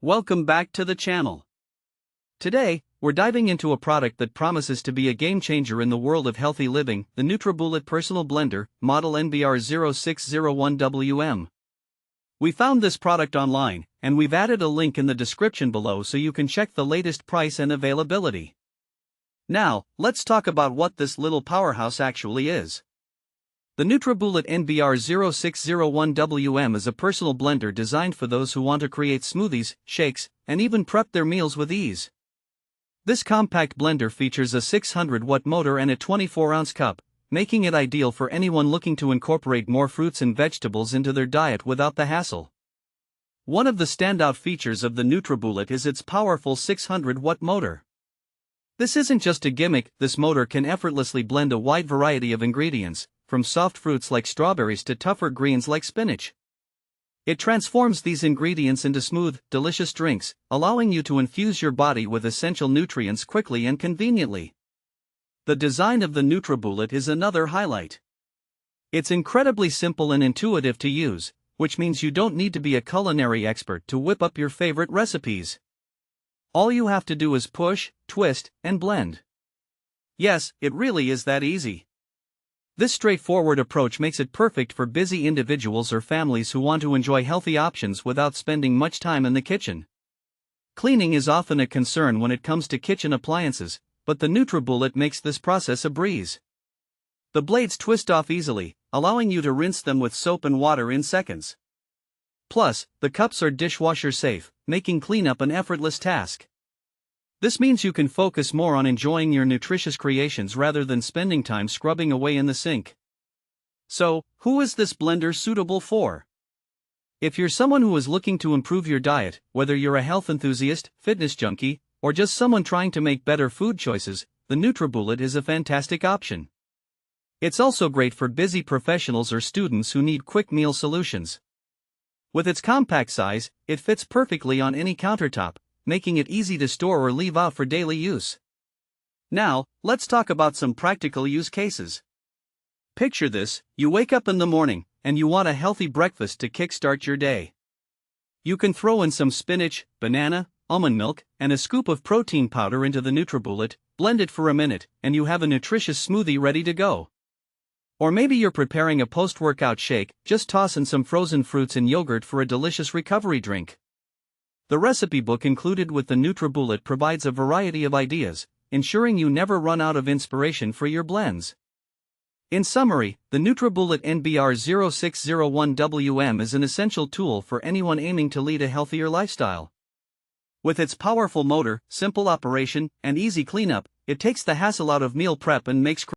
Welcome back to the channel. Today, we're diving into a product that promises to be a game changer in the world of healthy living, the Nutribullet Personal Blender, model NBR-0601WM. We found this product online, and we've added a link in the description below so you can check the latest price and availability. Now, let's talk about what this little powerhouse actually is. The Nutribullet NBR-0601WM is a personal blender designed for those who want to create smoothies, shakes, and even prep their meals with ease. This compact blender features a 600-watt motor and a 24-ounce cup, making it ideal for anyone looking to incorporate more fruits and vegetables into their diet without the hassle. One of the standout features of the Nutribullet is its powerful 600-watt motor. This isn't just a gimmick, this motor can effortlessly blend a wide variety of ingredients, from soft fruits like strawberries to tougher greens like spinach. It transforms these ingredients into smooth, delicious drinks, allowing you to infuse your body with essential nutrients quickly and conveniently. The design of the Nutribullet is another highlight. It's incredibly simple and intuitive to use, which means you don't need to be a culinary expert to whip up your favorite recipes. All you have to do is push, twist, and blend. Yes, it really is that easy. This straightforward approach makes it perfect for busy individuals or families who want to enjoy healthy options without spending much time in the kitchen. Cleaning is often a concern when it comes to kitchen appliances, but the Nutribullet makes this process a breeze. The blades twist off easily, allowing you to rinse them with soap and water in seconds. Plus, the cups are dishwasher safe, making cleanup an effortless task. This means you can focus more on enjoying your nutritious creations rather than spending time scrubbing away in the sink. So, who is this blender suitable for? If you're someone who is looking to improve your diet, whether you're a health enthusiast, fitness junkie, or just someone trying to make better food choices, the Nutribullet is a fantastic option. It's also great for busy professionals or students who need quick meal solutions. With its compact size, it fits perfectly on any countertop, making it easy to store or leave out for daily use. Now, let's talk about some practical use cases. Picture this: you wake up in the morning, and you want a healthy breakfast to kickstart your day. You can throw in some spinach, banana, almond milk, and a scoop of protein powder into the Nutribullet, blend it for a minute, and you have a nutritious smoothie ready to go. Or maybe you're preparing a post-workout shake, just toss in some frozen fruits and yogurt for a delicious recovery drink. The recipe book included with the Nutribullet provides a variety of ideas, ensuring you never run out of inspiration for your blends. In summary, the Nutribullet NBR-0601WM is an essential tool for anyone aiming to lead a healthier lifestyle. With its powerful motor, simple operation, and easy cleanup, it takes the hassle out of meal prep and makes